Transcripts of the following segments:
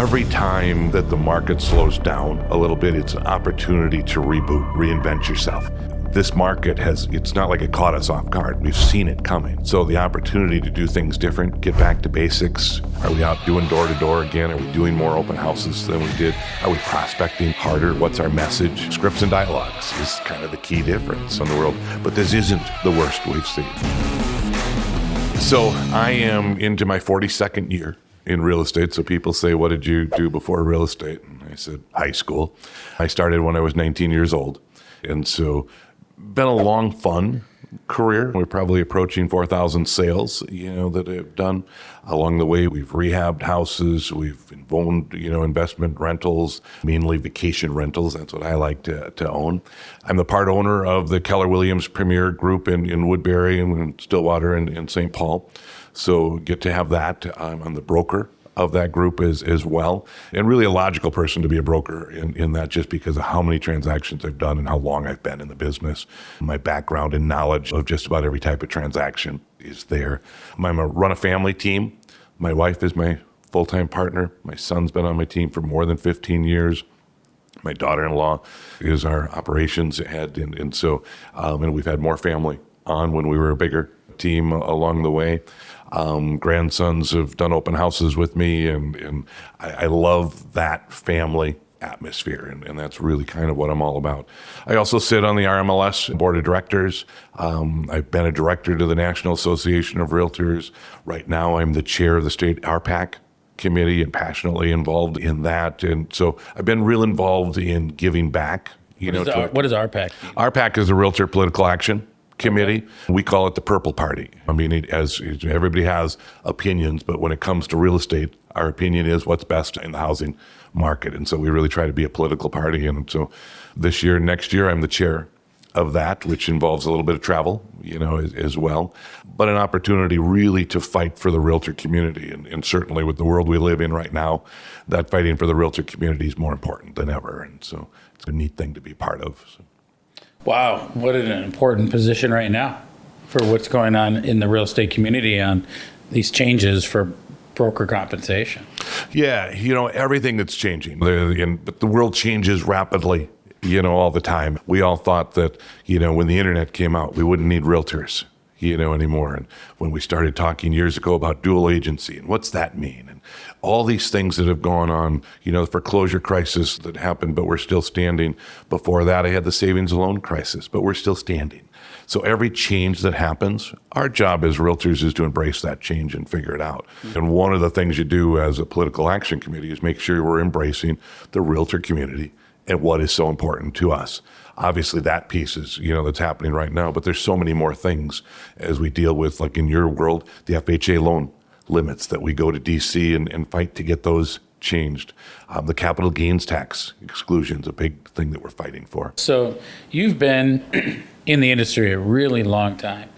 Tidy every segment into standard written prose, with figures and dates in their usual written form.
every time that the market slows down a little bit, it's an opportunity to reboot, reinvent yourself. This market it's not like it caught us off guard. We've seen it coming. So the opportunity to do things different, get back to basics. Are we out doing door to door again? Are we doing more open houses than we did? Are we prospecting harder? What's our message? Scripts and dialogues is kind of the key difference in the world. But this isn't the worst we've seen. So I am into my 42nd year in real estate. So people say, what did you do before real estate? And I said, high school. I started when I was 19 years old. And so been a long, fun career. We're probably approaching 4,000 sales, that I've done. Along the way, we've rehabbed houses. We've owned, investment rentals, mainly vacation rentals. That's what I like to own. I'm the part owner of the Keller Williams Premier Group in Woodbury and in Stillwater and St. Paul. So get to have that. I'm the broker of that group as well, and really a logical person to be a broker in that, just because of how many transactions I've done and how long I've been in the business. My background and knowledge of just about every type of transaction is there. I run a family team. My wife is my full-time partner. My son's been on my team for more than 15 years. My daughter-in-law is our operations head, and so we've had more family on when we were a bigger team along the way. Grandsons have done open houses with me, and I love that family atmosphere, and that's really kind of what I'm all about. I also sit on the RMLS board of directors. I've been a director to the National Association of Realtors. Right now, I'm the chair of the state RPAC committee and passionately involved in that. And so I've been real involved in giving back. What does RPAC mean? RPAC is a Realtor Political Action Committee. Okay. We call it the Purple Party. I mean, as everybody has opinions, but when it comes to real estate, our opinion is what's best in the housing market. And so we really try to be a political party. And so next year, I'm the chair of that, which involves a little bit of travel, as well, but an opportunity really to fight for the realtor community. And certainly with the world we live in right now, that fighting for the realtor community is more important than ever. And so it's a neat thing to be part of. So. Wow, what an important position right now for what's going on in the real estate community on these changes for broker compensation. Yeah, everything that's changing. But the world changes rapidly, all the time. We all thought that, when the internet came out, we wouldn't need realtors, anymore. And when we started talking years ago about dual agency and what's that mean? And all these things that have gone on, the foreclosure crisis that happened, but we're still standing. Before that, I had the savings and loan crisis, but we're still standing. So every change that happens, our job as realtors is to embrace that change and figure it out. Mm-hmm. And one of the things you do as a political action committee is make sure we're embracing the realtor community and what is so important to us. Obviously, that piece is, that's happening right now, but there's so many more things as we deal with, like in your world, the FHA loan limits that we go to DC and fight to get those changed. The capital gains tax exclusion is a big thing that we're fighting for. So you've been in the industry a really long time.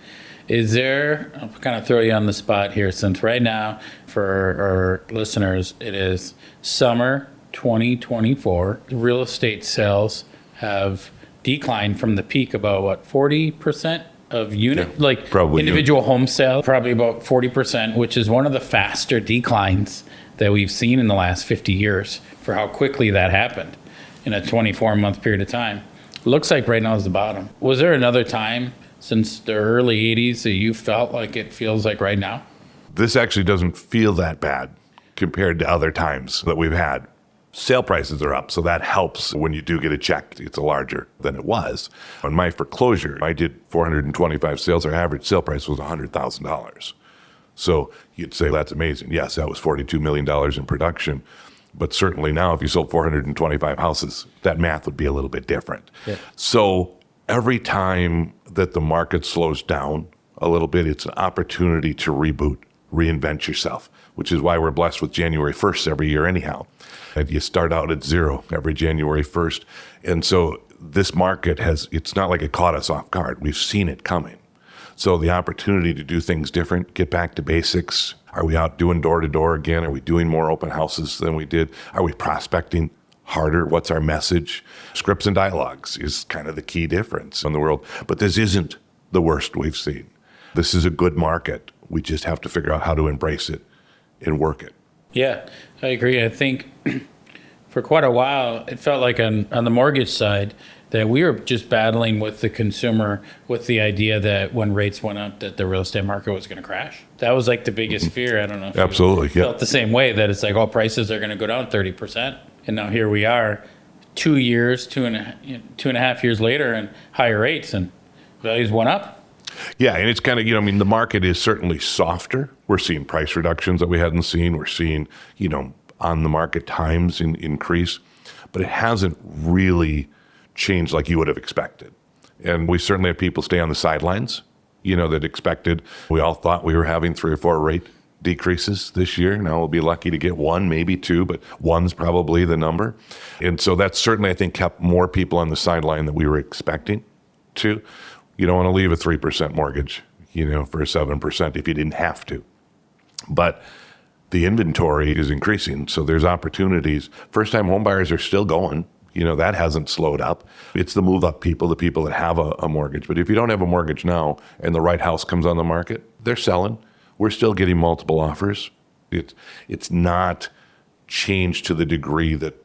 I'll kind of throw you on the spot here, since right now for our listeners, it is summer 2024. Real estate sales have declined from the peak about 40% of individual home sales, probably about 40%, which is one of the faster declines that we've seen in the last 50 years for how quickly that happened in a 24-month period of time. Looks like right now is the bottom. Was there another time since the early 80s that you felt like it feels like right now? This actually doesn't feel that bad compared to other times that we've had. Sale prices are up, so that helps when you do get a check. It's larger than it was. On my foreclosure, I did 425 sales. Our average sale price was $100,000. So you'd say, that's amazing. Yes, that was $42 million in production. But certainly now, if you sold 425 houses, that math would be a little bit different. Yeah. So every time that the market slows down a little bit, it's an opportunity to reboot, reinvent yourself, which is why we're blessed with January 1st every year anyhow. And you start out at zero every January 1st. And so this market it's not like it caught us off guard. We've seen it coming. So the opportunity to do things different, get back to basics. Are we out doing door to door again? Are we doing more open houses than we did? Are we prospecting harder? What's our message? Scripts and dialogues is kind of the key difference in the world. But this isn't the worst we've seen. This is a good market. We just have to figure out how to embrace it and work it. Yeah, I agree. I think for quite a while, it felt like on the mortgage side that we were just battling with the consumer with the idea that when rates went up, that the real estate market was going to crash. That was like the biggest fear. I don't know if Absolutely, you yeah. felt the same way, that it's like, oh, prices are going to go down 30%. And now here we are 2 years, 2.5 years later, and higher rates, and values went up. Yeah, and it's kind of, the market is certainly softer. We're seeing price reductions that we hadn't seen. We're seeing, on the market times increase, but it hasn't really changed like you would have expected. And we certainly have people stay on the sidelines, that expected. We all thought we were having 3 or 4 rate decreases this year. Now we'll be lucky to get 1, maybe 2, but 1's probably the number. And so that's certainly, I think, kept more people on the sideline than we were expecting to. You don't want to leave a 3% mortgage, for 7% if you didn't have to. But the inventory is increasing, so there's opportunities. First-time homebuyers are still going. That hasn't slowed up. It's the move-up people, the people that have a mortgage. But if you don't have a mortgage now and the right house comes on the market, they're selling. We're still getting multiple offers. It's not changed to the degree that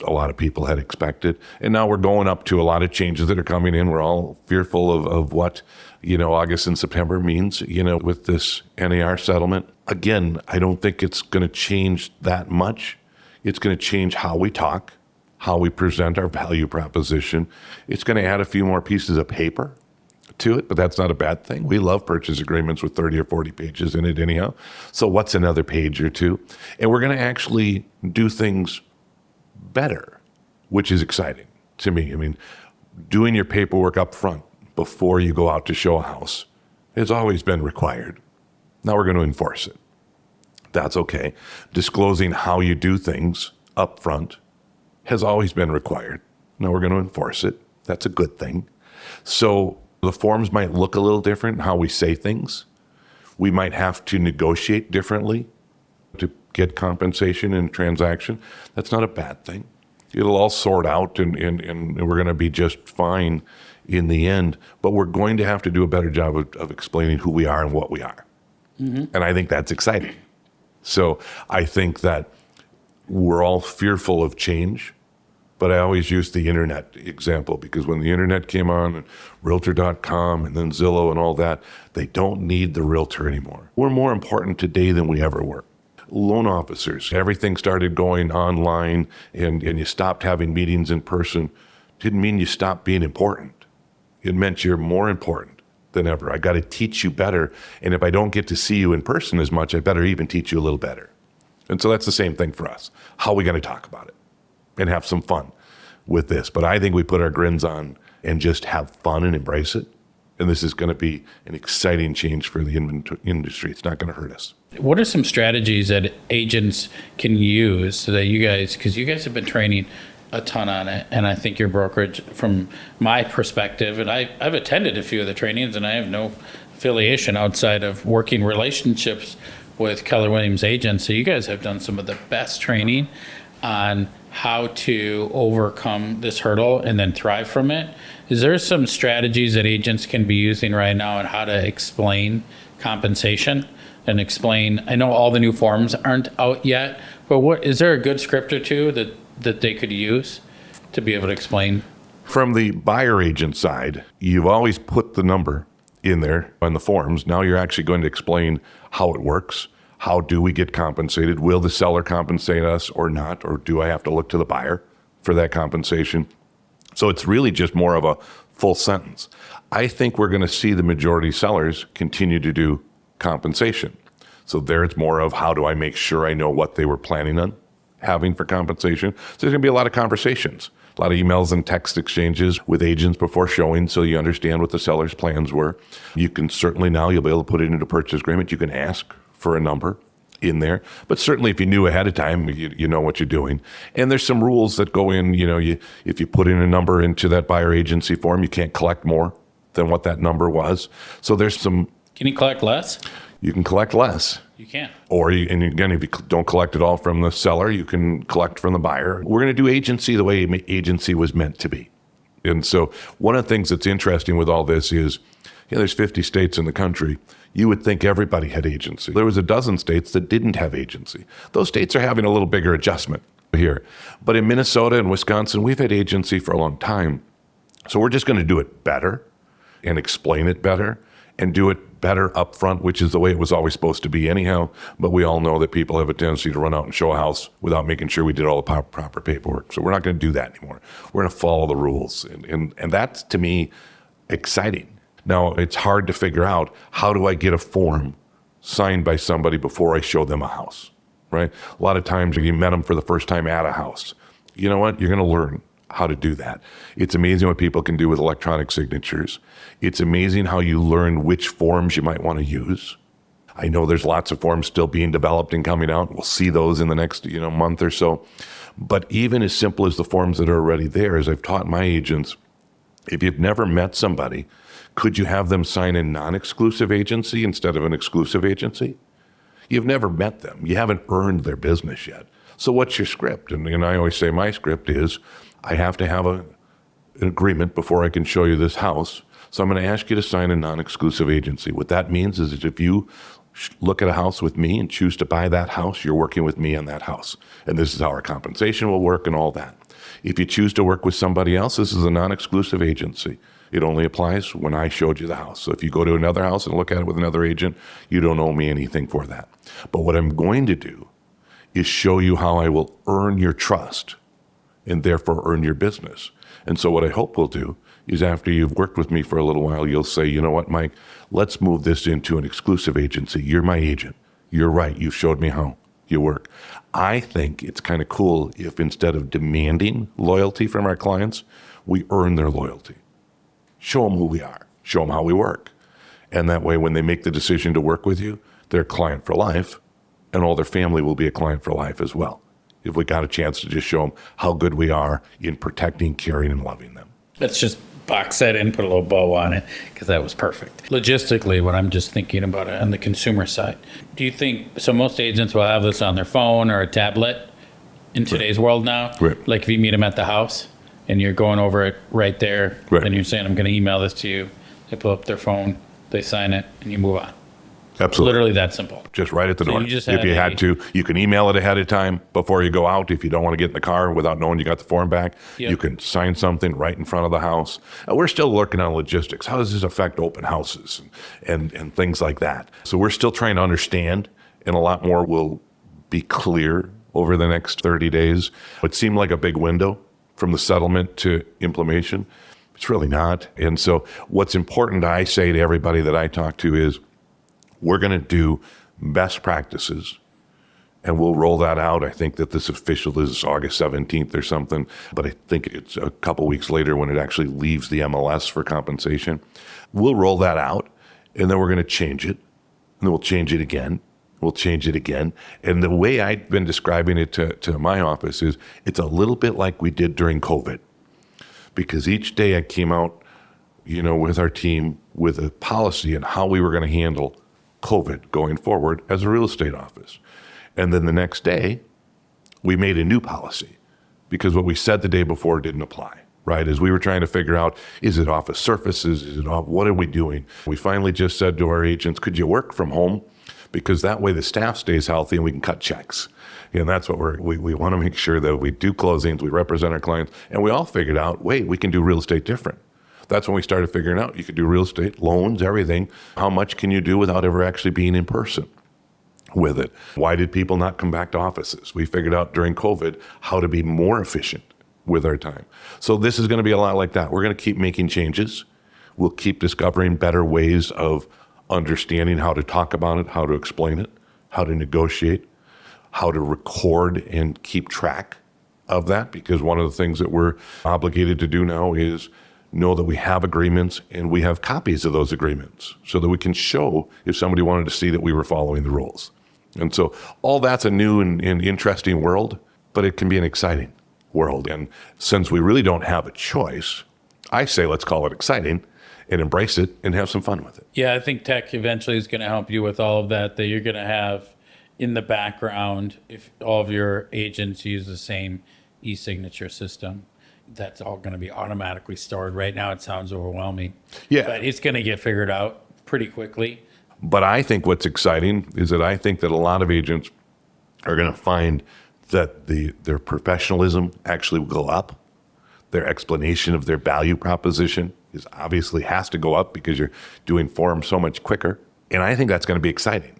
a lot of people had expected. And now we're going up to a lot of changes that are coming in. We're all fearful of what, August and September means, with this NAR settlement. Again, I don't think it's going to change that much. It's going to change how we talk, how we present our value proposition. It's going to add a few more pieces of paper to it, but that's not a bad thing. We love purchase agreements with 30 or 40 pages in it anyhow. So what's another page or two? And we're going to actually do things better, which is exciting to me. I mean, doing your paperwork up front before you go out to show a house has always been required. Now we're going to enforce it. That's okay. Disclosing how you do things up front has always been required. Now we're going to enforce it. That's a good thing. So the forms might look a little different, how we say things. We might have to negotiate differently to get compensation in a transaction. That's not a bad thing. It'll all sort out and we're going to be just fine in the end. But we're going to have to do a better job of explaining who we are and what we are. Mm-hmm. And I think that's exciting. So I think that we're all fearful of change. But I always use the internet example because when the internet came on, and Realtor.com and then Zillow and all that, they don't need the realtor anymore. We're more important today than we ever were. Loan officers, everything started going online and you stopped having meetings in person. Didn't mean you stopped being important. It meant you're more important than ever. I got to teach you better. And if I don't get to see you in person as much, I better even teach you a little better. And so that's the same thing for us. How are we going to talk about it? And have some fun with this. But I think we put our grins on and just have fun and embrace it. And this is going to be an exciting change for the industry. It's not going to hurt us. What are some strategies that agents can use so that you guys, because you guys have been training a ton on it, and I think your brokerage, from my perspective, and I've attended a few of the trainings, and I have no affiliation outside of working relationships with Keller Williams agents. So you guys have done some of the best training on how to overcome this hurdle and then thrive from it. Is there some strategies that agents can be using right now on how to explain compensation and explain? I know all the new forms aren't out yet, but what is there a good script or two that they could use to be able to explain? From the buyer agent side, you've always put the number in there on the forms. Now you're actually going to explain how it works. How do we get compensated? Will the seller compensate us or not? Or do I have to look to the buyer for that compensation? So it's really just more of a full sentence. I think we're going to see the majority sellers continue to do compensation. So there it's more of how do I make sure I know what they were planning on having for compensation. So there's going to be a lot of conversations, a lot of emails and text exchanges with agents before showing so you understand what the seller's plans were. You can certainly now, you'll be able to put it into purchase agreement. You can ask for a number in there. But certainly if you knew ahead of time, you know what you're doing. And there's some rules that go in, if you put in a number into that buyer agency form, you can't collect more than what that number was. So there's some... Can you collect less? You can collect less. You can't. Or, and again, if you don't collect it all from the seller, you can collect from the buyer. We're going to do agency the way agency was meant to be. And so one of the things that's interesting with all this is, There's 50 states in the country. You would think everybody had agency. There was a dozen states that didn't have agency. Those states are having a little bigger adjustment here. But in Minnesota and Wisconsin, we've had agency for a long time. So we're just going to do it better and explain it better and do it better up front, which is the way it was always supposed to be anyhow. But we all know that people have a tendency to run out and show a house without making sure we did all the proper paperwork. So we're not going to do that anymore. We're going to follow the rules. And that's, to me, exciting. Now, it's hard to figure out, how do I get a form signed by somebody before I show them a house, right? A lot of times you met them for the first time at a house. You know what? You're going to learn how to do that. It's amazing what people can do with electronic signatures. It's amazing how you learn which forms you might want to use. I know there's lots of forms still being developed and coming out. We'll see those in the next month or so. But even as simple as the forms that are already there, as I've taught my agents, if you've never met somebody, could you have them sign a non-exclusive agency instead of an exclusive agency? You've never met them. You haven't earned their business yet. So what's your script? And I always say my script is, I have to have an agreement before I can show you this house. So I'm going to ask you to sign a non-exclusive agency. What that means is that if you look at a house with me and choose to buy that house, you're working with me on that house. And this is how our compensation will work and all that. If you choose to work with somebody else, this is a non-exclusive agency. It only applies when I showed you the house. So if you go to another house and look at it with another agent, you don't owe me anything for that. But what I'm going to do is show you how I will earn your trust and therefore earn your business. And so what I hope we'll do is, after you've worked with me for a little while, you'll say, you know what, Mike, let's move this into an exclusive agency. You're my agent. You're right. You showed me how you work. I think it's kind of cool if, instead of demanding loyalty from our clients, we earn their loyalty. Show them who we are. Show them how we work. And that way, when they make the decision to work with you, they're a client for life, and all their family will be a client for life as well, if we got a chance to just show them how good we are in protecting, caring, and loving them. Let's just box that in, put a little bow on it, because that was perfect. Logistically, what I'm just thinking about it on the consumer side, do you think, so most agents will have this on their phone or a tablet in today's world now? Right. Like if you meet them at the house and you're going over it right there, Right. and you're saying, I'm going to email this to you, they pull up their phone, they sign it, and you move on. Absolutely. Literally that simple. Just right at the door. you just If you had had to, you can email it ahead of time before you go out. If you don't want to get in the car without knowing you got the form back, Yep. you can sign something right in front of the house. We're still working on logistics. How does this affect open houses and things like that? So we're still trying to understand, and a lot more will be clear over the next 30 days. It seemed like a big window from the settlement to implementation. It's really not. And so what's important, I say to everybody that I talk to, is we're going to do best practices, and we'll roll that out. I think that this official is August 17th or something, but I think it's a couple weeks later when it actually leaves the MLS for compensation. We'll roll that out, and then we're going to change it, and then we'll change it again. We'll change it again. And the way I've been describing it to my office is, it's a little bit like we did during COVID, because each day I came out, with our team with a policy on how we were going to handle COVID going forward as a real estate office. And then the next day, we made a new policy, because what we said the day before didn't apply, right? As we were trying to figure out, is it office surfaces? Is it off? What are we doing? We finally just said to our agents, could you work from home? Because that way the staff stays healthy and we can cut checks. And that's what we want to make sure that we do closings, we represent our clients, and we all figured out, wait, we can do real estate different. That's when we started figuring out you could do real estate, loans, everything. How much can you do without ever actually being in person with it? Why did people not come back to offices? We figured out during COVID how to be more efficient with our time. So this is going to be a lot like that. We're going to keep making changes. We'll keep discovering better ways of understanding how to talk about it, how to explain it, how to negotiate, how to record and keep track of that. Because one of the things that we're obligated to do now is know that we have agreements and we have copies of those agreements, so that we can show if somebody wanted to see that we were following the rules. And so all that's a new and interesting world, but it can be an exciting world. And since we really don't have a choice, I say let's call it exciting and embrace it and have some fun with it. Yeah, I think tech eventually is going to help you with all of that you're going to have in the background if all of your agents use the same e-signature system. that's all going to be automatically stored. Right now, it sounds overwhelming. Yeah. But it's going to get figured out pretty quickly. But I think what's exciting is that I think that a lot of agents are going to find that their professionalism actually will go up. Their explanation of their value proposition is obviously has to go up because you're doing forms so much quicker. And I think that's going to be exciting.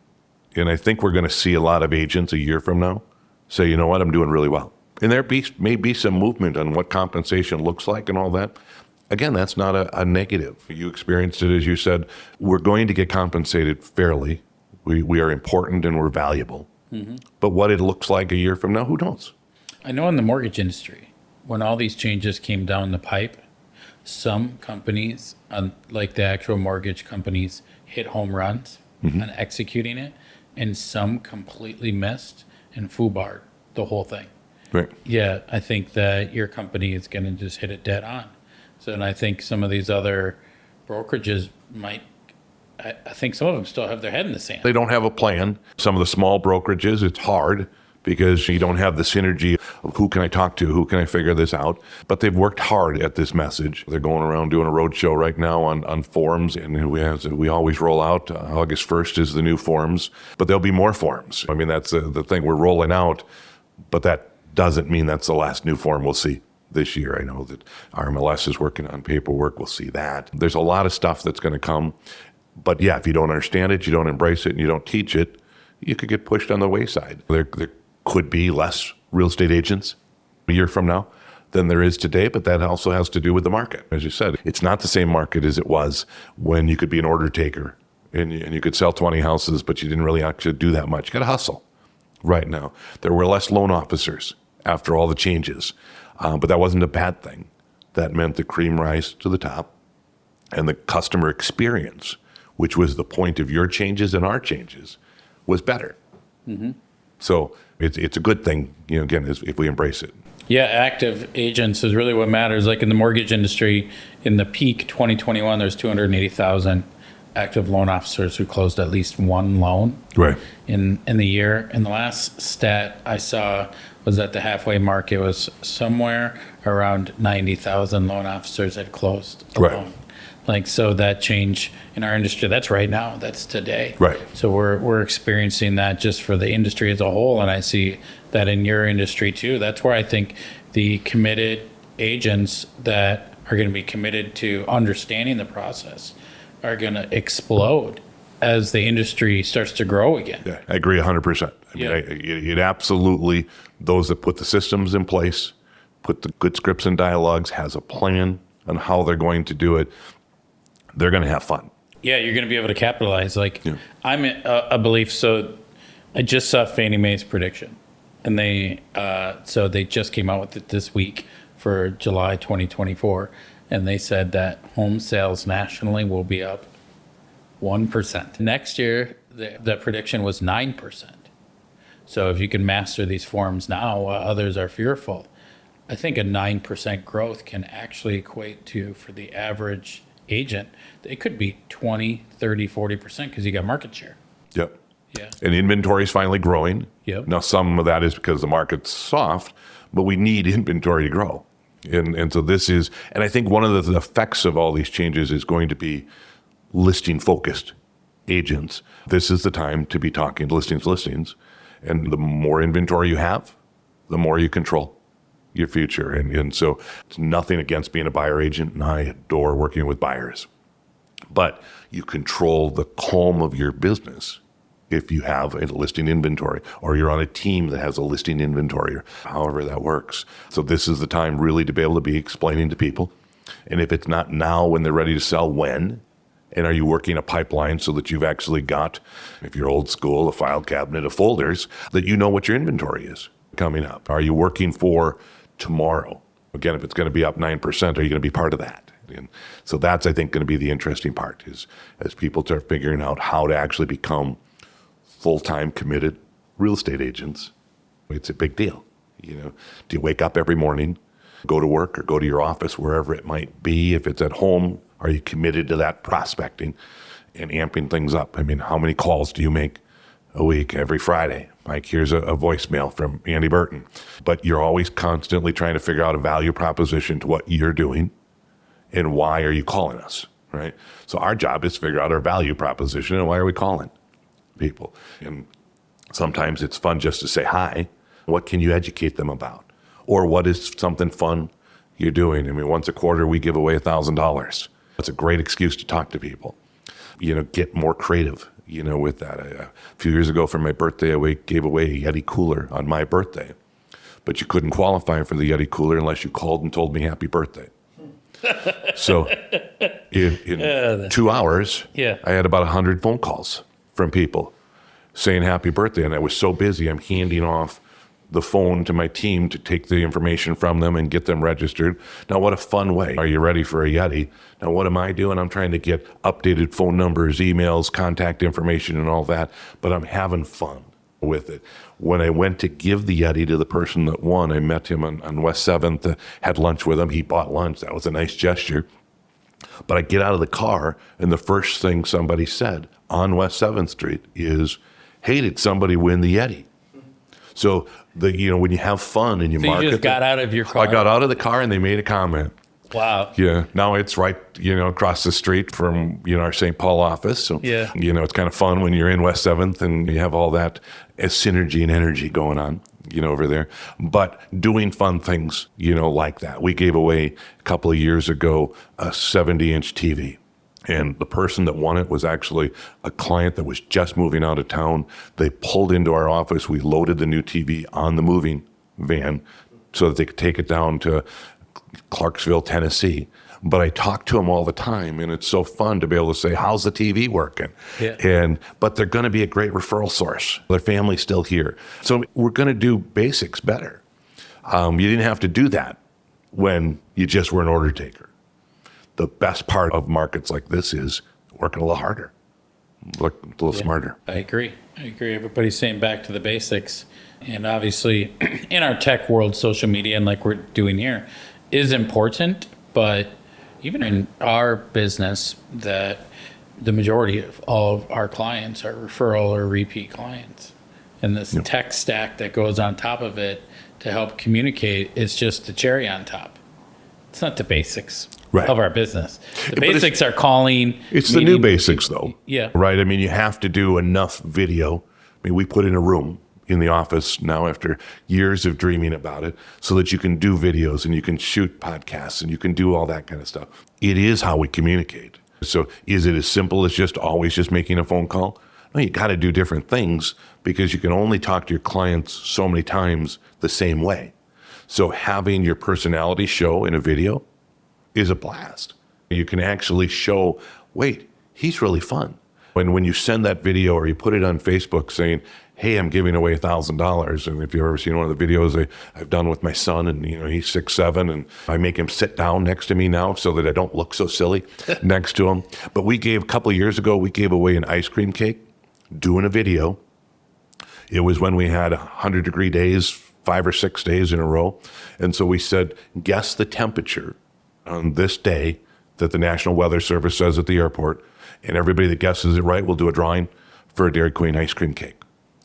And I think we're going to see a lot of agents a year from now say, you know what, I'm doing really well. And there may be some movement on what compensation looks like and all that. Again, that's not a negative. You experienced it, as you said. We're going to get compensated fairly. We are important and we're valuable. Mm-hmm. But what it looks like a year from now, who knows? I know in the mortgage industry, when all these changes came down the pipe, some companies, like the actual mortgage companies, hit home runs on executing it, and some completely missed and foobarred the whole thing. Right. Yeah, I think that your company is going to just hit it dead on. So, and I think some of these other brokerages might, I think some of them still have their head in the sand. They don't have a plan. Some of the small brokerages, it's hard because you don't have the synergy of who can I talk to, who can I figure this out. But they've worked hard at this message. They're going around doing a road show right now on forms, and we always roll out. August 1st is the new forms, but there'll be more forms. I mean, that's the thing we're rolling out, but that doesn't mean that's the last new form we'll see this year. I know that RMLS is working on paperwork. We'll see that. There's a lot of stuff that's going to come. But yeah, if you don't understand it, you don't embrace it, and you don't teach it, you could get pushed on the wayside. There could be less real estate agents a year from now than there is today, but that also has to do with the market. As you said, it's not the same market as it was when you could be an order taker and you could sell 20 houses, but you didn't really actually do that much. You got to hustle right now. There were less loan officers after all the changes. But that wasn't a bad thing. That meant the cream rise to the top and the customer experience, which was the point of your changes and our changes, was better. Mm-hmm. So it's a good thing, again, if we embrace it. Yeah, active agents is really what matters. Like in the mortgage industry, in the peak 2021, there's 280,000 active loan officers who closed at least one loan in the year. And the last stat I saw was that the halfway mark, it was somewhere around 90,000 loan officers had closed a loan. Like, so that change in our industry, that's right now, that's today. Right. So we're experiencing that just for the industry as a whole. And I see that in your industry too. That's where I think the committed agents that are going to be committed to understanding the process are going to explode as the industry starts to grow again. Yeah, I agree 100%. I mean, it absolutely, those that put the systems in place, put the good scripts and dialogues, has a plan on how they're going to do it, they're going to have fun. Yeah, you're going to be able to capitalize. Like, I'm a belief. So I just saw Fannie Mae's prediction, and they just came out with it this week for July 2024, and they said that home sales nationally will be up 1%. Next year, the prediction was 9%. So if you can master these forms now while others are fearful, I think a 9% growth can actually equate to, for the average agent, it could be 20, 30, 40% because you got market share. Yep. Yeah. And inventory is finally growing. Yep. Now, some of that is because the market's soft, but we need inventory to grow. And so this is, and I think one of the effects of all these changes is going to be listing focused agents. This is the time to be talking listings. And the more inventory you have, the more you control your future. And so it's nothing against being a buyer agent, and I adore working with buyers. But you control the calm of your business if you have a listing inventory, or you're on a team that has a listing inventory, or however that works. So this is the time really to be able to be explaining to people. And if it's not now when they're ready to sell, when? And are you working a pipeline so that you've actually got, if you're old school, a file cabinet of folders, that you know what your inventory is coming up? Are you working for tomorrow? Again, if it's going to be up 9%, are you going to be part of that? And so that's, I think, going to be the interesting part, is as people start figuring out how to actually become full-time committed real estate agents. It's a big deal. Do you wake up every morning, go to work, or go to your office, wherever it might be? If it's at home, are you committed to that prospecting and amping things up? I mean, how many calls do you make a week, every Friday. Like, here's a voicemail from Andy Burton. But you're always constantly trying to figure out a value proposition to what you're doing and why are you calling us, right? So our job is to figure out our value proposition and why are we calling people. And sometimes it's fun just to say hi. What can you educate them about? Or what is something fun you're doing? I mean, once a quarter we give away $1,000. That's a great excuse to talk to people. Get more creative, with that. A few years ago for my birthday, I gave away a Yeti cooler on my birthday. But you couldn't qualify for the Yeti cooler unless you called and told me happy birthday. So in 2 hours, I had about 100 phone calls from people saying happy birthday. And I was so busy, I'm handing off the phone to my team to take the information from them and get them registered. Now, what a fun way. Are you ready for a Yeti? Now, what am I doing? I'm trying to get updated phone numbers, emails, contact information, and all that, but I'm having fun with it. When I went to give the Yeti to the person that won, I met him on West 7th, had lunch with him. He bought lunch. That was a nice gesture. But I get out of the car, and the first thing somebody said on West 7th Street is, hey, did somebody win the Yeti? So when you have fun and you market, you just got out of your car. I got out of the car and they made a comment. Wow. Yeah. Now it's right, across the street from, our St. Paul office. So, it's kind of fun when you're in West 7th and you have all that synergy and energy going on, over there. But doing fun things, like that. We gave away a couple of years ago a 70-inch TV. And the person that won it was actually a client that was just moving out of town. They pulled into our office. We loaded the new TV on the moving van so that they could take it down to Clarksville, Tennessee. But I talk to them all the time, and it's so fun to be able to say, how's the TV working? Yeah. But they're going to be a great referral source. Their family's still here. So we're going to do basics better. You didn't have to do that when you just were an order taker. The best part of markets like this is working a little harder, look a little smarter. I agree. Everybody's saying back to the basics. And obviously, in our tech world, social media, and like we're doing here, is important. But even in our business, that the majority of all of our clients are referral or repeat clients. And this tech stack that goes on top of it to help communicate is just the cherry on top. It's not the basics of our business. The basics are calling. It's the new basics, though. Yeah. Right? I mean, you have to do enough video. I mean, we put in a room in the office now after years of dreaming about it so that you can do videos and you can shoot podcasts and you can do all that kind of stuff. It is how we communicate. So is it as simple as always just making a phone call? No, you got to do different things because you can only talk to your clients so many times the same way. So having your personality show in a video is a blast. You can actually show, wait, he's really fun. When you send that video or you put it on Facebook saying, hey, I'm giving away $1,000. And if you've ever seen one of the videos I've done with my son, and he's 6'7", and I make him sit down next to me now so that I don't look so silly next to him. But a couple of years ago, we gave away an ice cream cake doing a video. It was when we had 100-degree days, 5 or 6 days in a row. And so we said, guess the temperature on this day that the National Weather Service says at the airport. And everybody that guesses it right will do a drawing for a Dairy Queen ice cream cake.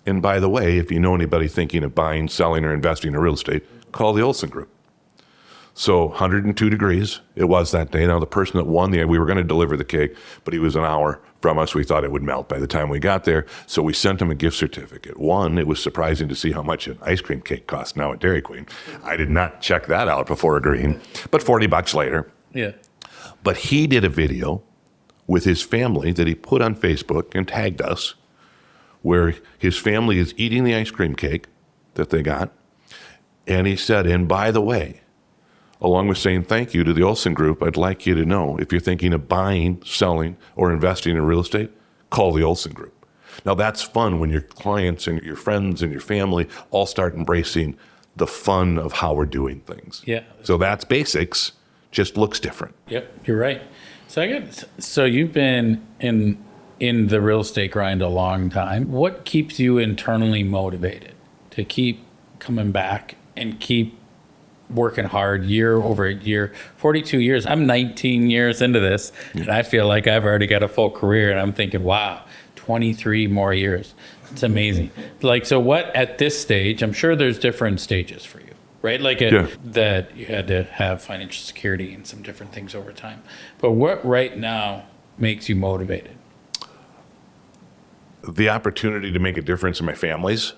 And by the way, if you know anybody thinking of buying, selling, or investing in real estate, call the Olsen Group. So 102 degrees it was that day. Now, the person that won we were going to deliver the cake, but he was an hour from us. We thought it would melt by the time we got there. So we sent him a gift certificate. One, it was surprising to see how much an ice cream cake costs now at Dairy Queen. I did not check that out before agreeing, but $40 later. Yeah. But he did a video with his family that he put on Facebook and tagged us, where his family is eating the ice cream cake that they got. And he said, and by the way, along with saying thank you to the Olsen Group, I'd like you to know, if you're thinking of buying, selling, or investing in real estate, call the Olsen Group. Now, that's fun when your clients and your friends and your family all start embracing the fun of how we're doing things. Yeah. So that's basics, just looks different. Yep, you're right. So you've been in the real estate grind a long time. What keeps you internally motivated to keep coming back and keep working hard year over year? 42 years. I'm 19 years into this, and I feel like I've already got a full career, and I'm thinking, wow, 23 more years. It's amazing. Like, so what at this stage, I'm sure there's different stages for you, right? Like that you had to have financial security and some different things over time. But what right now makes you motivated? The opportunity to make a difference in my family's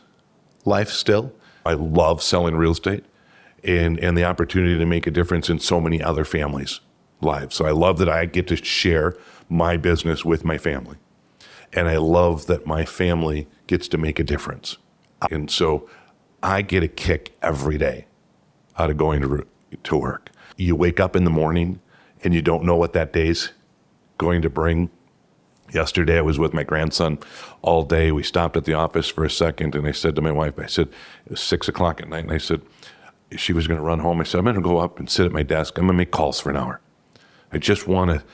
life still. I love selling real estate and the opportunity to make a difference in so many other families' lives. So I love that I get to share my business with my family. And I love that my family gets to make a difference. And so I get a kick every day out of going to work. You wake up in the morning and you don't know what that day's going to bring. Yesterday, I was with my grandson all day. We stopped at the office for a second, and I said to my wife, I said, it was 6 o'clock at night, and I said, she was going to run home. I said, I'm going to go up and sit at my desk. I'm going to make calls for an hour. I just want to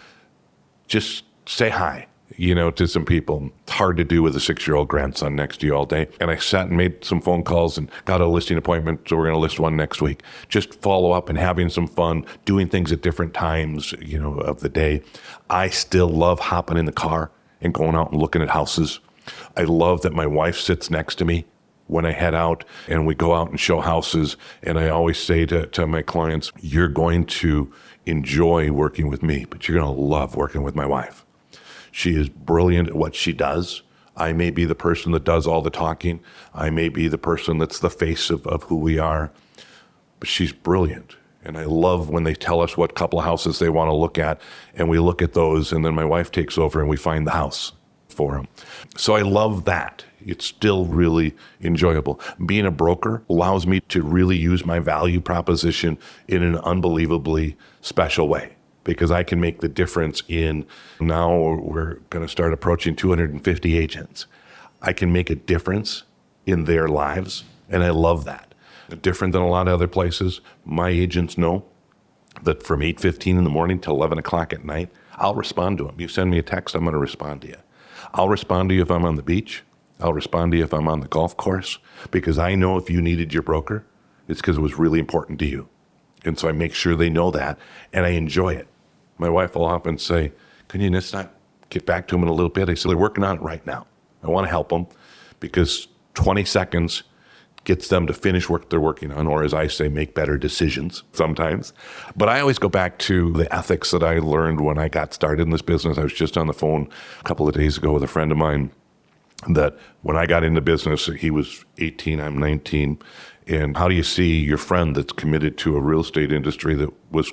just say hi, to some people. It's hard to do with a 6-year-old grandson next to you all day. And I sat and made some phone calls and got a listing appointment, so we're going to list one next week. Just follow up and having some fun, doing things at different times, of the day. I still love hopping in the car and going out and looking at houses. I love that my wife sits next to me when I head out and we go out and show houses. And I always say to my clients, you're going to enjoy working with me, but you're going to love working with my wife. She is brilliant at what she does. I may be the person that does all the talking. I may be the person that's the face of who we are, but she's brilliant. And I love when they tell us what couple of houses they want to look at, and we look at those, and then my wife takes over and we find the house for them. So I love that. It's still really enjoyable. Being a broker allows me to really use my value proposition in an unbelievably special way, because I can make the difference now we're going to start approaching 250 agents. I can make a difference in their lives, and I love that. Different than a lot of other places, my agents know that from 8:15 in the morning till 11 o'clock at night, I'll respond to them. You send me a text, I'm going to respond to you. I'll respond to you if I'm on the beach. I'll respond to you if I'm on the golf course, because I know if you needed your broker, it's because it was really important to you. And so I make sure they know that, and I enjoy it. My wife will often say, can you just not get back to them in a little bit? I said, they're working on it right now. I want to help them, because 20 seconds gets them to finish work they're working on, or as I say, make better decisions sometimes. But I always go back to the ethics that I learned when I got started in this business. I was just on the phone a couple of days ago with a friend of mine that when I got into business, he was 18, I'm 19. And how do you see your friend that's committed to a real estate industry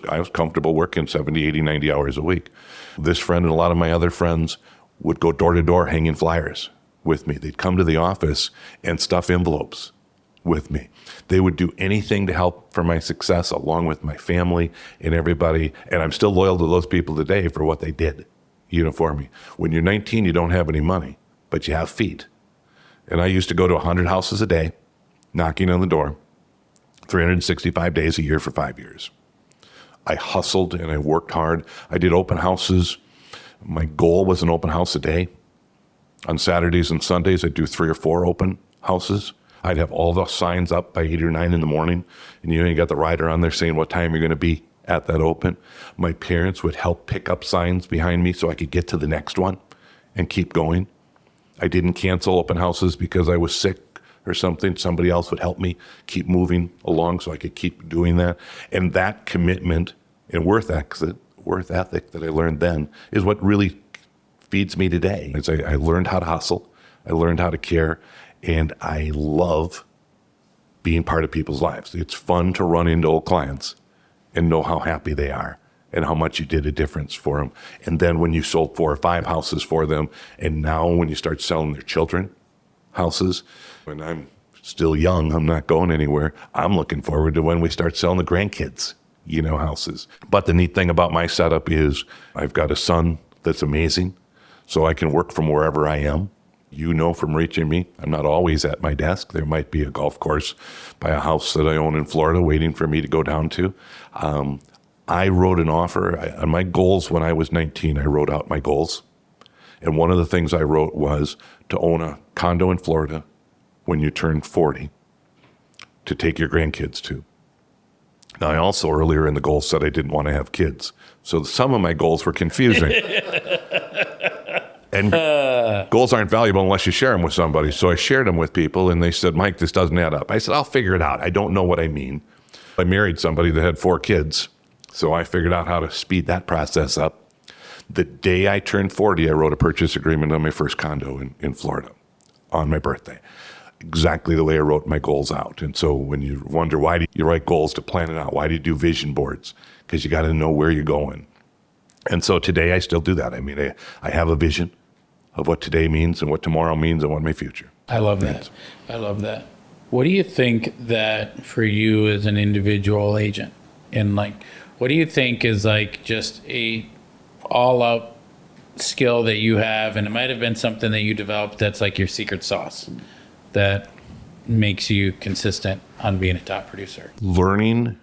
I was comfortable working 70, 80, 90 hours a week. This friend and a lot of my other friends would go door to door hanging flyers with me. They'd come to the office and stuff envelopes with me. They would do anything to help for my success, along with my family and everybody. And I'm still loyal to those people today for what they did, for me. When you're 19, you don't have any money, but you have feet. And I used to go to 100 houses a day, knocking on the door, 365 days a year for 5 years. I hustled and I worked hard. I did open houses. My goal was an open house a day. On Saturdays and Sundays, I'd do 3 or 4 open houses. I'd have all the signs up by 8 or 9 in the morning. And you got the rider on there saying what time you're going to be at that open. My parents would help pick up signs behind me so I could get to the next one and keep going. I didn't cancel open houses because I was sick or something. Somebody else would help me keep moving along so I could keep doing that. And that commitment and worth ethic that I learned then is what really feeds me today. I learned how to hustle. I learned how to care. And I love being part of people's lives. It's fun to run into old clients and know how happy they are and how much you did a difference for them. And then when you sold 4 or 5 houses for them, and now when you start selling their children houses, when I'm still young, I'm not going anywhere. I'm looking forward to when we start selling the grandkids, houses. But the neat thing about my setup is I've got a son that's amazing, so I can work from wherever I am. From reaching me, I'm not always at my desk. There might be a golf course by a house that I own in Florida waiting for me to go down to. I wrote an offer on my goals when I was 19. I wrote out my goals. And one of the things I wrote was to own a condo in Florida when you turn 40 to take your grandkids to. Now, I also earlier in the goal said I didn't want to have kids. So some of my goals were confusing. And goals aren't valuable unless you share them with somebody. So I shared them with people, and they said, Mike, this doesn't add up. I said, I'll figure it out. I don't know what I mean. I married somebody that had 4 kids, so I figured out how to speed that process up. The day I turned 40, I wrote a purchase agreement on my first condo in Florida on my birthday. Exactly the way I wrote my goals out. And so when you wonder, why do you write goals to plan it out? Why do you do vision boards? Because you got to know where you're going. And so today I still do that. I mean, I have a vision of what today means and what tomorrow means and what my future. I love that. I love that. What do you think that for you as an individual agent, and like, what do you think is like just a all out skill that you have, and it might have been something that you developed that's like your secret sauce that makes you consistent on being a top producer? Learning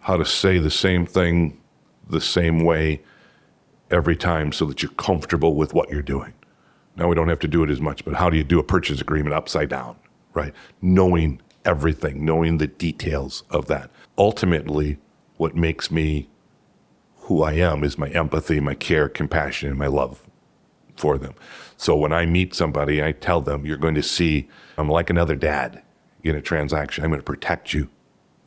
how to say the same thing the same way every time so that you're comfortable with what you're doing. Now, we don't have to do it as much, but how do you do a purchase agreement upside down, right? Knowing everything, knowing the details of that. Ultimately, what makes me who I am is my empathy, my care, compassion, and my love for them. So when I meet somebody, I tell them, you're going to see I'm like another dad in a transaction. I'm going to protect you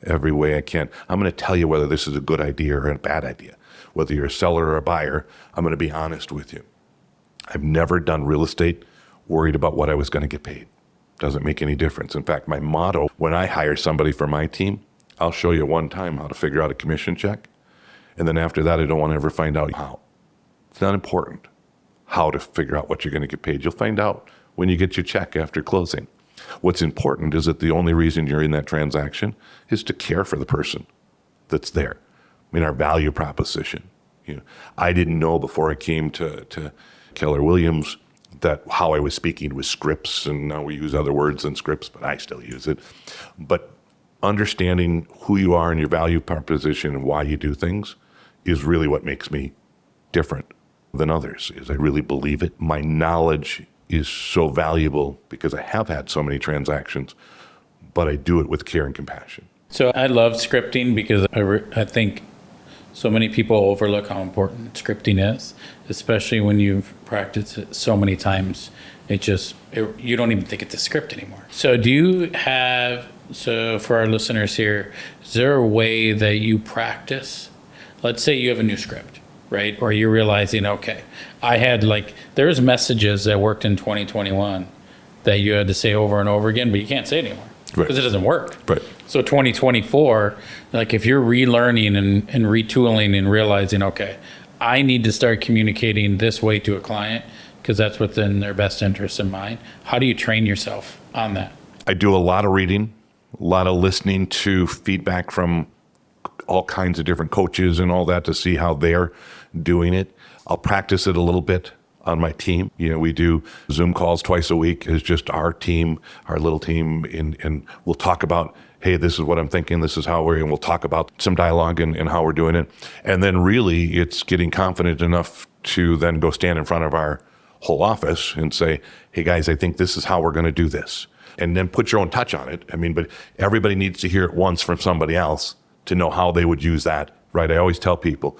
every way I can. I'm going to tell you whether this is a good idea or a bad idea. Whether you're a seller or a buyer, I'm going to be honest with you. I've never done real estate worried about what I was going to get paid. Doesn't make any difference. In fact, my motto, when I hire somebody for my team, I'll show you one time how to figure out a commission check. And then after that, I don't want to ever find out how. It's not important how to figure out what you're going to get paid. You'll find out when you get your check after closing. What's important is that the only reason you're in that transaction is to care for the person that's there. I mean, our value proposition. You know, I didn't know before I came to Keller Williams that how I was speaking with scripts, and now we use other words than scripts, but I still use it. But understanding who you are and your value proposition and why you do things is really what makes me different than others, is I really believe it. My knowledge is so valuable because I have had so many transactions, but I do it with care and compassion. So I love scripting because I think so many people overlook how important scripting is, especially when you've practiced it so many times. You don't even think it's a script anymore. So for our listeners here, is there a way that you practice? Let's say you have a new script, right? Or you're realizing, okay, there's messages that worked in 2021 that you had to say over and over again, but you can't say it anymore because it doesn't work. Right. So 2024, like if you're relearning and retooling and realizing, okay, I need to start communicating this way to a client because that's within their best interest in mind. How do you train yourself on that? I do a lot of reading, a lot of listening to feedback from all kinds of different coaches and all that to see how they're doing it. I'll practice it a little bit on my team. You know, we do Zoom calls twice a week. It's just our team, our little team, and we'll talk about, hey, this is what I'm thinking, this is how and we'll talk about some dialogue and how we're doing it. And then really it's getting confident enough to then go stand in front of our whole office and say, hey guys, I think this is how we're going to do this. And then put your own touch on it. I mean, but everybody needs to hear it once from somebody else to know how they would use that, right? I always tell people,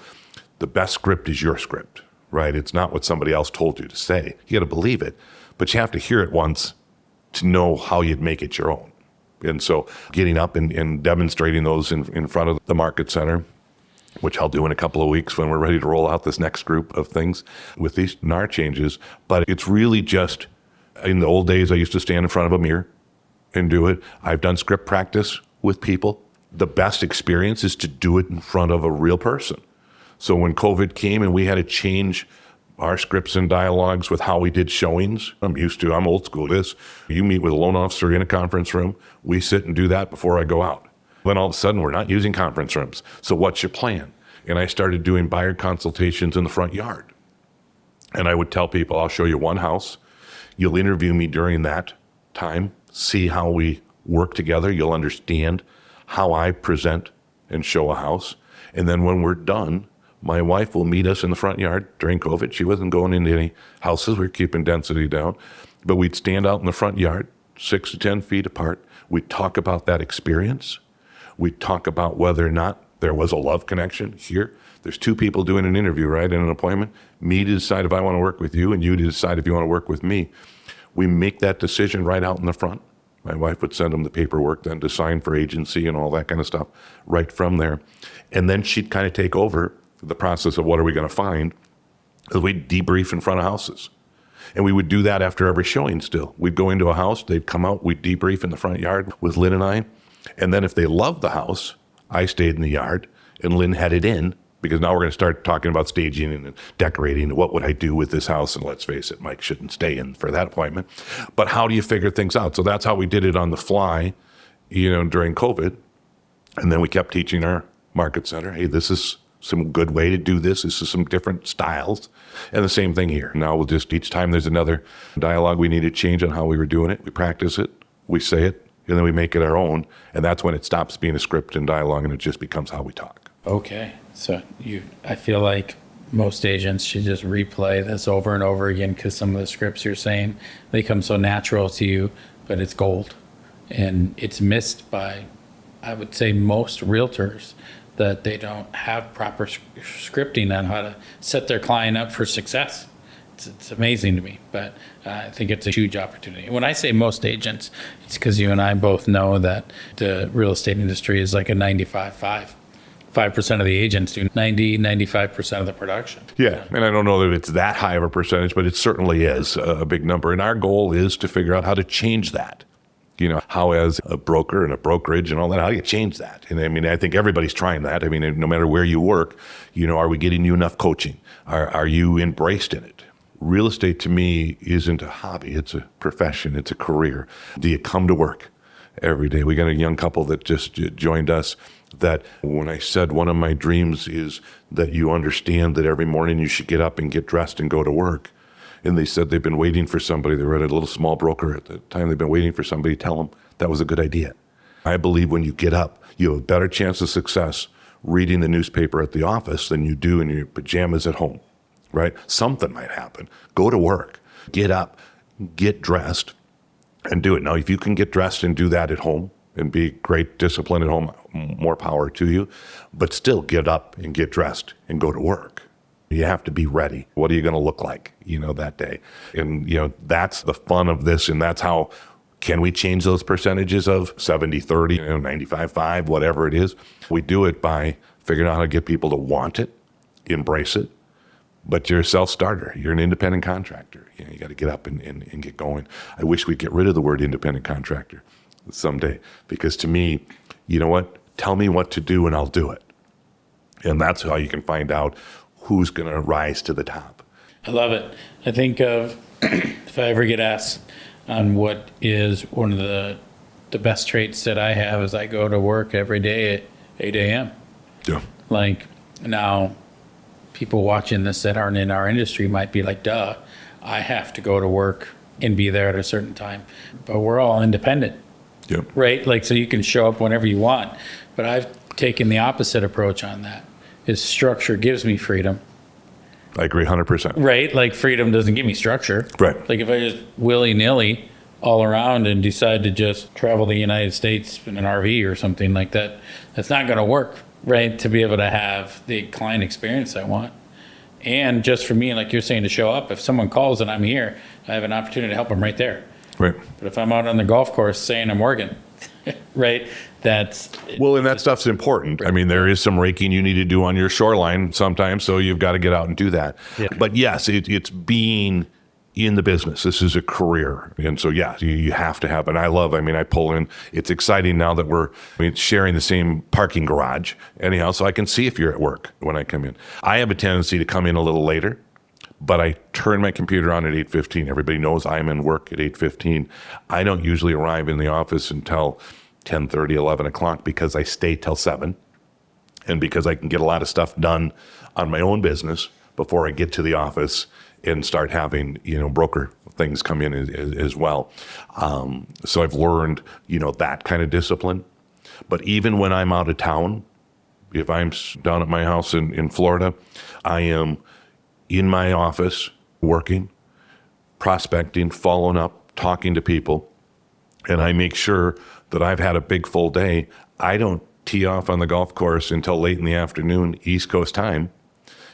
the best script is your script, right? It's not what somebody else told you to say. You got to believe it, but you have to hear it once to know how you'd make it your own. And so getting up and demonstrating those in front of the market center, which I'll do in a couple of weeks when we're ready to roll out this next group of things with these NAR changes. But it's really just, in the old days, I used to stand in front of a mirror and do it. I've done script practice with people. The best experience is to do it in front of a real person. So when COVID came and we had to change our scripts and dialogues with how we did showings, I'm old school this. You meet with a loan officer in a conference room. We sit and do that before I go out. Then all of a sudden, we're not using conference rooms. So what's your plan? And I started doing buyer consultations in the front yard. And I would tell people, I'll show you one house. You'll interview me during that time, see how we work together. You'll understand how I present and show a house. And then when we're done, my wife will meet us in the front yard. During COVID, she wasn't going into any houses. We were keeping density down. But we'd stand out in the front yard, 6 to 10 feet apart. We'd talk about that experience. We'd talk about whether or not There was a love connection here. There's two people doing an interview, right, in an appointment. Me to decide if I want to work with you and you to decide if you want to work with me. We make that decision right out in the front. My wife would send them the paperwork then to sign for agency and all that kind of stuff right from there. And then she'd kind of take over the process of what are we going to find. We'd debrief in front of houses. And we would do that after every showing still. We'd go into a house, they'd come out, we'd debrief in the front yard with Lynn and I. And then if they loved the house, I stayed in the yard and Lynn headed in, because now we're going to start talking about staging and decorating. What would I do with this house? And let's face it, Mike shouldn't stay in for that appointment. But how do you figure things out? So that's how we did it on the fly, during COVID. And then we kept teaching our market center, hey, this is some good way to do this. This is some different styles. And the same thing here. Now we'll just, each time there's another dialogue we need to change on how we were doing it, we practice it, we say it, and then we make it our own. And that's when it stops being a script and dialogue and it just becomes how we talk. Okay. So I feel like most agents should just replay this over and over again, because some of the scripts you're saying, they come so natural to you, but it's gold. And it's missed by, I would say, most realtors, that they don't have proper scripting on how to set their client up for success. It's amazing to me, but I think it's a huge opportunity. When I say most agents, it's because you and I both know that the real estate industry is like a 95-5. 5% of the agents do 95% of the production. Yeah, and I don't know that it's that high of a percentage, but it certainly is a big number. And our goal is to figure out how to change that. How as a broker and a brokerage and all that, how do you change that? And I mean, I think everybody's trying that. I mean, no matter where you work, are we getting you enough coaching? Are you embraced in it? Real estate to me isn't a hobby. It's a profession. It's a career. Do you come to work every day? We got a young couple that just joined us that when I said one of my dreams is that you understand that every morning you should get up and get dressed and go to work. And they said they've been waiting for somebody. They were at a little small broker at the time. They've been waiting for somebody to tell them that was a good idea. I believe when you get up, you have a better chance of success reading the newspaper at the office than you do in your pajamas at home, right? Something might happen. Go to work, get up, get dressed, and do it. Now, if you can get dressed and do that at home and be great discipline at home, more power to you, but still get up and get dressed and go to work. You have to be ready. What are you going to look like, that day? And, that's the fun of this. And that's how, can we change those percentages of 70-30, 95-5, whatever it is? We do it by figuring out how to get people to want it, embrace it. But you're a self-starter. You're an independent contractor. You got to get up and get going. I wish we'd get rid of the word independent contractor someday, because to me, you know what? Tell me what to do and I'll do it. And that's how you can find out who's going to rise to the top. I love it. I think of, if I ever get asked on what is one of the best traits that I have, is I go to work every day at 8 a.m. Yeah. Like, now, people watching this that aren't in our industry might be like, duh, I have to go to work and be there at a certain time. But we're all independent, Yeah. right? Like, so you can show up whenever you want. But I've taken the opposite approach on that. Is structure gives me freedom. I agree 100%. Right? Like, freedom doesn't give me structure. Right. Like, if I just willy-nilly all around and decide to just travel the United States in an RV or something like that, that's not going to work, right? To be able to have the client experience I want. And just for me, like you're saying, to show up, if someone calls and I'm here, I have an opportunity to help them right there. Right. But if I'm out on the golf course saying I'm working, right, well, and that stuff's important. I mean, there is some raking you need to do on your shoreline sometimes, so you've got to get out and do that. Yeah. But yes, it's being in the business. This is a career. And so, yeah, you have to have it. I pull in. It's exciting now that we're sharing the same parking garage anyhow, so I can see if you're at work when I come in. I have a tendency to come in a little later, but I turn my computer on at 8:15. Everybody knows I'm in work at 8:15. I don't usually arrive in the office until 10:30, 11 o'clock, because I stay till 7, and because I can get a lot of stuff done on my own business before I get to the office and start having, broker things come in as well. So I've learned, that kind of discipline. But even when I'm out of town, if I'm down at my house in Florida, I am in my office working, prospecting, following up, talking to people, and I make sure that I've had a big full day. I don't tee off on the golf course until late in the afternoon, East Coast time.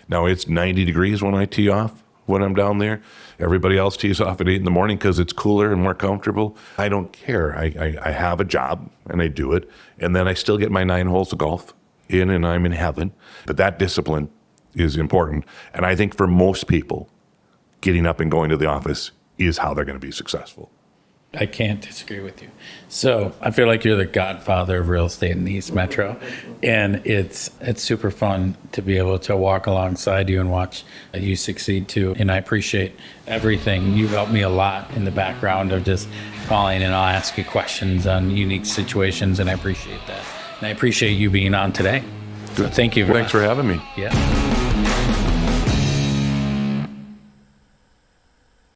Now it's 90 degrees when I tee off when I'm down there. Everybody else tees off at 8 in the morning because it's cooler and more comfortable. I don't care. I have a job and I do it. And then I still get my 9 holes of golf in and I'm in heaven. But that discipline is important. And I think for most people, getting up and going to the office is how they're going to be successful. I can't disagree with you. So I feel like you're the godfather of real estate in the East Metro, and it's super fun to be able to walk alongside you and watch you succeed too. And I appreciate everything. You've helped me a lot in the background of just calling, and I'll ask you questions on unique situations, and I appreciate that. And I appreciate you being on today. So thank you very much. Thanks for having me. Yeah.